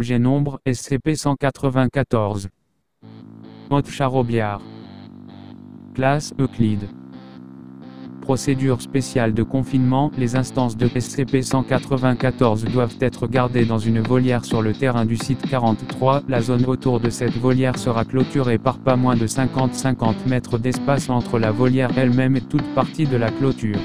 objet nombre SCP-194. Haute Charobiard. Classe Euclide. Procédure spéciale de confinement. Les instances de SCP-194 doivent être gardées dans une volière sur le terrain du site 43. La zone autour de cette volière sera clôturée par pas moins de 50 mètres d'espace entre la volière elle-même et toute partie de la clôture.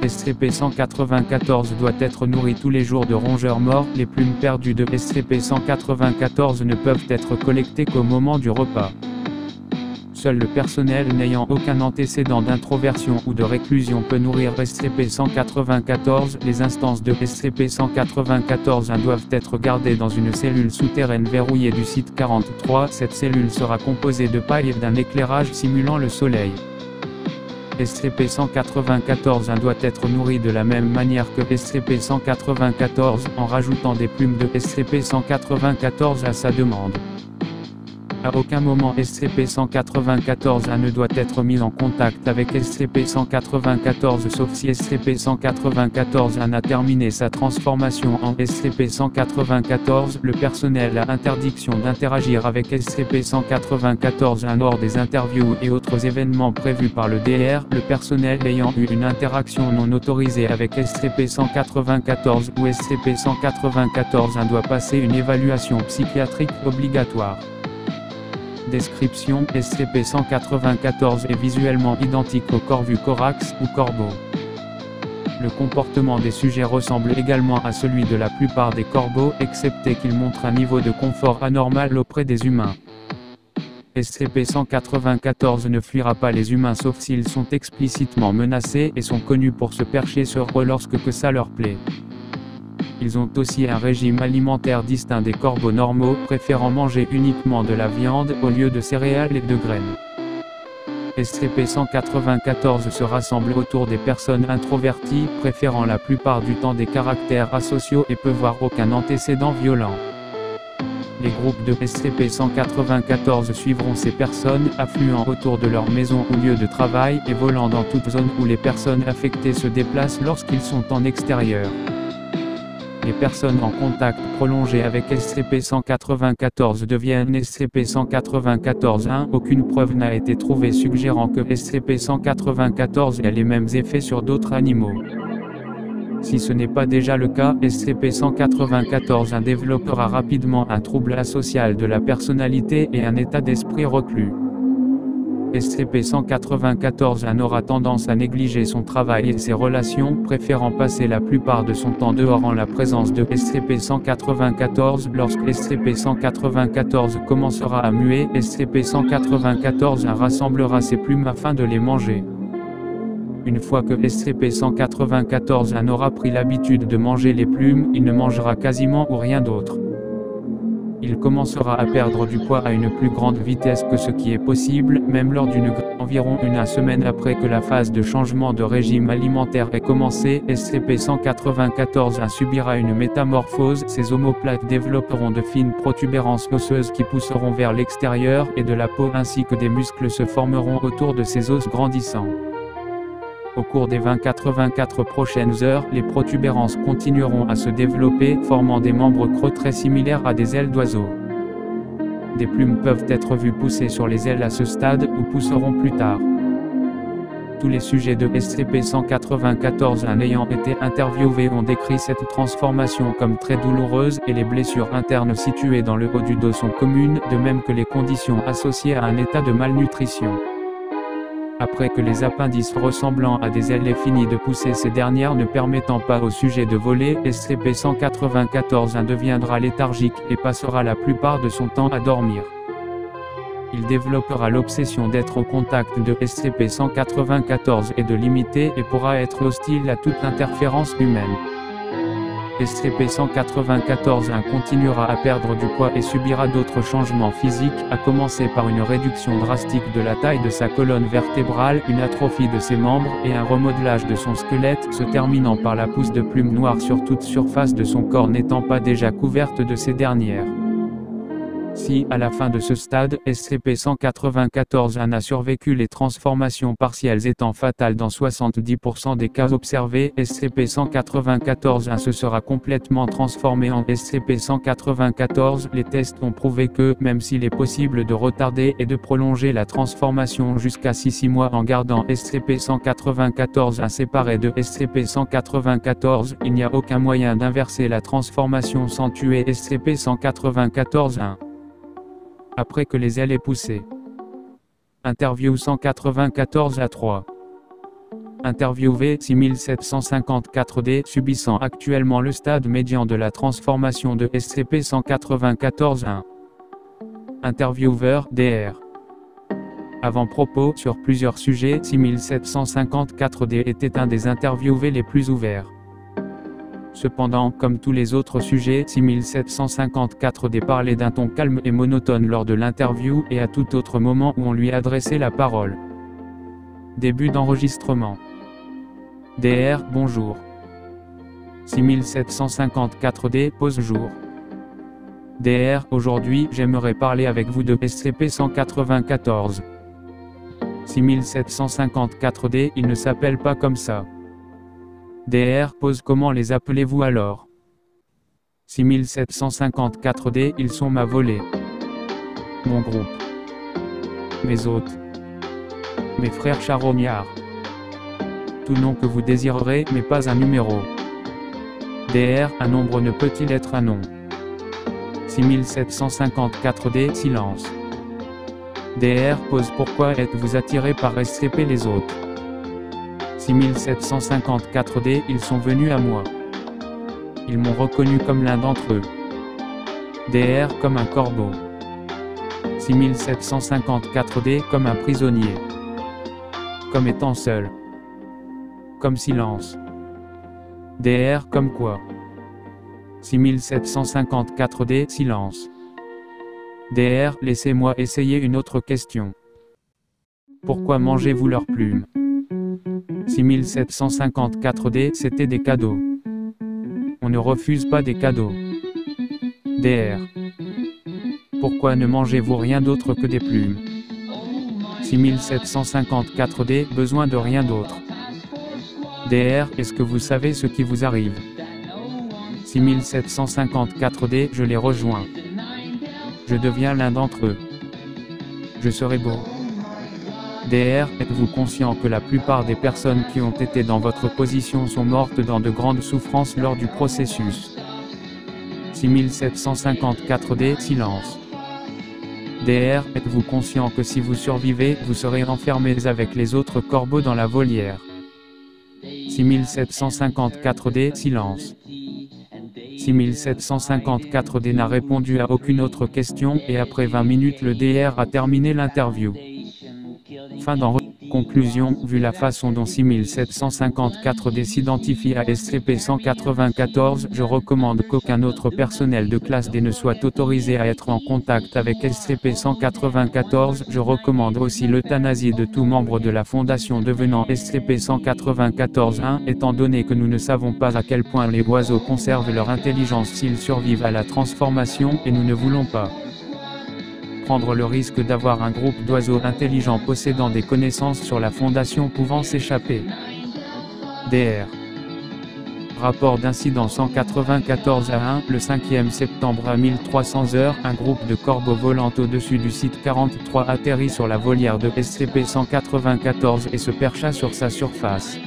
SCP-194 doit être nourri tous les jours de rongeurs morts. Les plumes perdues de SCP-194 ne peuvent être collectées qu'au moment du repas. Seul le personnel n'ayant aucun antécédent d'introversion ou de réclusion peut nourrir SCP-194. Les instances de SCP-194 doivent être gardées dans une cellule souterraine verrouillée du site 43. Cette cellule sera composée de paille et d'un éclairage simulant le soleil. SCP-194 doit être nourri de la même manière que SCP-194, en rajoutant des plumes de SCP-194 à sa demande. À aucun moment SCP-194 ne doit être mis en contact avec SCP-194 sauf si SCP-194 a terminé sa transformation en SCP-194. Le personnel a interdiction d'interagir avec SCP-194 lors des interviews et autres événements prévus par le DR. Le personnel ayant eu une interaction non autorisée avec SCP-194 ou SCP-194 doit passer une évaluation psychiatrique obligatoire. Description: SCP-194 est visuellement identique au Corvucorax ou corbeau. Le comportement des sujets ressemble également à celui de la plupart des corbeaux, excepté qu'il montre un niveau de confort anormal auprès des humains. SCP-194 ne fuira pas les humains sauf s'ils sont explicitement menacés et sont connus pour se percher sur eux lorsque ça leur plaît. Ils ont aussi un régime alimentaire distinct des corbeaux normaux, préférant manger uniquement de la viande au lieu de céréales et de graines. SCP-194 se rassemble autour des personnes introverties, préférant la plupart du temps des caractères asociaux et peut voir aucun antécédent violent. Les groupes de SCP-194 suivront ces personnes, affluant autour de leur maison ou lieu de travail et volant dans toute zone où les personnes affectées se déplacent lorsqu'ils sont en extérieur. Les personnes en contact prolongé avec SCP-194 deviennent SCP-194-1. Aucune preuve n'a été trouvée suggérant que SCP-194 ait les mêmes effets sur d'autres animaux. Si ce n'est pas déjà le cas, SCP-194 développera rapidement un trouble asocial de la personnalité et un état d'esprit reclus. SCP-194 aura tendance à négliger son travail et ses relations, préférant passer la plupart de son temps dehors en la présence de SCP-194. Lorsque SCP-194 commencera à muer, SCP-194 rassemblera ses plumes afin de les manger. Une fois que SCP-194 aura pris l'habitude de manger les plumes, il ne mangera quasiment ou rien d'autre. Il commencera à perdre du poids à une plus grande vitesse que ce qui est possible, même lors d'une environ une semaine après que la phase de changement de régime alimentaire ait commencé. SCP-194 subira une métamorphose. Ses omoplates développeront de fines protubérances osseuses qui pousseront vers l'extérieur, et de la peau ainsi que des muscles se formeront autour de ses os grandissants. Au cours des 24 prochaines heures, les protubérances continueront à se développer, formant des membres creux très similaires à des ailes d'oiseaux. Des plumes peuvent être vues pousser sur les ailes à ce stade, ou pousseront plus tard. Tous les sujets de SCP-194 ayant été interviewés ont décrit cette transformation comme très douloureuse, et les blessures internes situées dans le haut du dos sont communes, de même que les conditions associées à un état de malnutrition. Après que les appendices ressemblant à des ailes aient fini de pousser, ces dernières ne permettant pas au sujet de voler, SCP-194 deviendra léthargique et passera la plupart de son temps à dormir. Il développera l'obsession d'être au contact de SCP-194 et de l'imiter, et pourra être hostile à toute interférence humaine. SCP-194 continuera à perdre du poids et subira d'autres changements physiques, à commencer par une réduction drastique de la taille de sa colonne vertébrale, une atrophie de ses membres et un remodelage de son squelette, se terminant par la pousse de plumes noires sur toute surface de son corps n'étant pas déjà couverte de ces dernières. Si, à la fin de ce stade, SCP-194-1 a survécu, les transformations partielles étant fatales dans 70% des cas observés, SCP-194-1 se sera complètement transformé en SCP-194. Les tests ont prouvé que, même s'il est possible de retarder et de prolonger la transformation jusqu'à 6 mois en gardant SCP-194-1 séparé de SCP-194, il n'y a aucun moyen d'inverser la transformation sans tuer SCP-194-1. Après que les ailes aient poussé. Interview 194-3. Interview V6754-D subissant actuellement le stade médian de la transformation de SCP-194-1. Intervieweur DR. Avant-propos sur plusieurs sujets. 6754-D était un des interviewés les plus ouverts. Cependant, comme tous les autres sujets, 6754-D parlait d'un ton calme et monotone lors de l'interview et à tout autre moment où on lui adressait la parole. Début d'enregistrement. DR, bonjour. 6754-D, pause jour. DR, aujourd'hui, j'aimerais parler avec vous de SCP-194. 6754-D, il ne s'appelle pas comme ça. DR, pose, comment les appelez-vous alors? 6754-D, ils sont ma volée. Mon groupe. Mes hôtes. Mes frères charognards. Tout nom que vous désirerez, mais pas un numéro. DR, un nombre ne peut-il être un nom? 6754-D, silence. DR, pose, pourquoi êtes-vous attiré par SCP les autres? 6754-D, ils sont venus à moi. Ils m'ont reconnu comme l'un d'entre eux. DR, comme un corbeau. 6754-D, comme un prisonnier. Comme étant seul. Comme silence. DR, comme quoi? 6754-D, silence. DR, laissez-moi essayer une autre question. Pourquoi mangez-vous leurs plumes? 6754-D, c'était des cadeaux. On ne refuse pas des cadeaux. DR. Pourquoi ne mangez-vous rien d'autre que des plumes? 6754-D, besoin de rien d'autre. DR, est-ce que vous savez ce qui vous arrive? 6754-D, je les rejoins. Je deviens l'un d'entre eux. Je serai beau. DR, êtes-vous conscient que la plupart des personnes qui ont été dans votre position sont mortes dans de grandes souffrances lors du processus? 6754-D, silence. DR, êtes-vous conscient que si vous survivez, vous serez enfermés avec les autres corbeaux dans la volière? 6754-D, silence. 6754-D n'a répondu à aucune autre question et après 20 minutes le DR a terminé l'interview. Fin d'enregistrement. Conclusion, vu la façon dont 6754-D s'identifie à SCP-194, je recommande qu'aucun autre personnel de classe D ne soit autorisé à être en contact avec SCP-194. Je recommande aussi l'euthanasie de tout membre de la Fondation devenant SCP-194-1, étant donné que nous ne savons pas à quel point les oiseaux conservent leur intelligence s'ils survivent à la transformation, et nous ne voulons pas prendre le risque d'avoir un groupe d'oiseaux intelligents possédant des connaissances sur la Fondation pouvant s'échapper. DR. Rapport d'incident 194-1, le 5e septembre à 1300 heures, un groupe de corbeaux volant au-dessus du site 43 atterrit sur la volière de SCP-194 et se percha sur sa surface.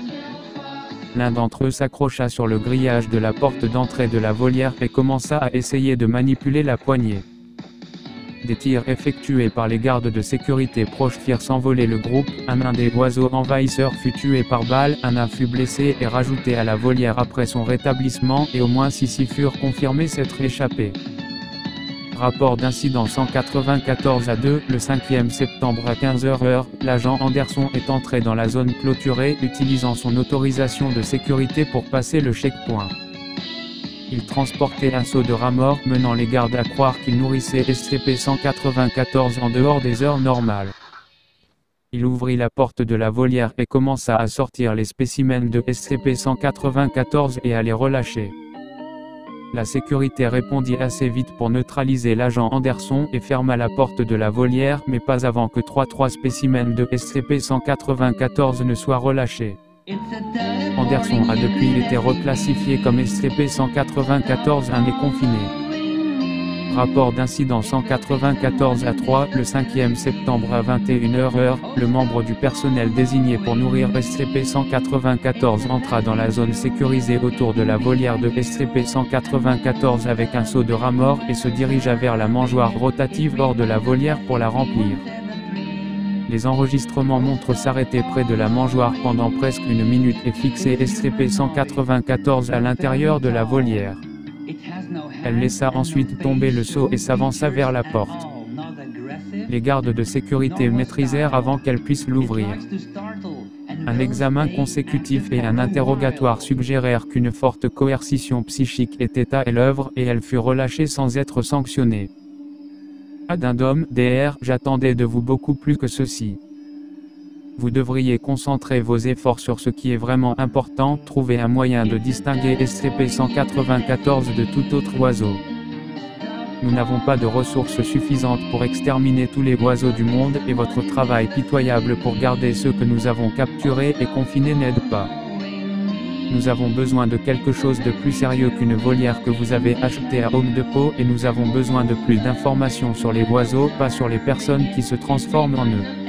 L'un d'entre eux s'accrocha sur le grillage de la porte d'entrée de la volière et commença à essayer de manipuler la poignée. Des tirs effectués par les gardes de sécurité proches firent s'envoler le groupe, un des oiseaux envahisseurs fut tué par balle, un nain fut blessé et rajouté à la volière après son rétablissement et au moins 6 y furent confirmés s'être échappés. Rapport d'incident 194-2, le 5e septembre à 15h, l'agent Anderson est entré dans la zone clôturée utilisant son autorisation de sécurité pour passer le checkpoint. Il transportait un seau de rats morts menant les gardes à croire qu'il nourrissait SCP-194 en dehors des heures normales. Il ouvrit la porte de la volière et commença à sortir les spécimens de SCP-194 et à les relâcher. La sécurité répondit assez vite pour neutraliser l'agent Anderson et ferma la porte de la volière, mais pas avant que trois spécimens de SCP-194 ne soient relâchés. Anderson a depuis été reclassifié comme SCP-194-1 et confiné. Rapport d'incident 194-3, le 5e septembre à 21h, le membre du personnel désigné pour nourrir SCP-194 entra dans la zone sécurisée autour de la volière de SCP-194 avec un seau de rat mort et se dirigea vers la mangeoire rotative hors de la volière pour la remplir. Les enregistrements montrent s'arrêter près de la mangeoire pendant presque 1 minute et fixer SCP-194 à l'intérieur de la volière. Elle laissa ensuite tomber le seau et s'avança vers la porte. Les gardes de sécurité maîtrisèrent avant qu'elle puisse l'ouvrir. Un examen consécutif et un interrogatoire suggérèrent qu'une forte coercition psychique était à l'œuvre et elle fut relâchée sans être sanctionnée. Addendum, Dr. J'attendais de vous beaucoup plus que ceci. Vous devriez concentrer vos efforts sur ce qui est vraiment important, trouver un moyen de distinguer SCP-194 de tout autre oiseau. Nous n'avons pas de ressources suffisantes pour exterminer tous les oiseaux du monde et votre travail pitoyable pour garder ceux que nous avons capturés et confinés n'aide pas. Nous avons besoin de quelque chose de plus sérieux qu'une volière que vous avez achetée à Home Depot et nous avons besoin de plus d'informations sur les oiseaux, pas sur les personnes qui se transforment en eux.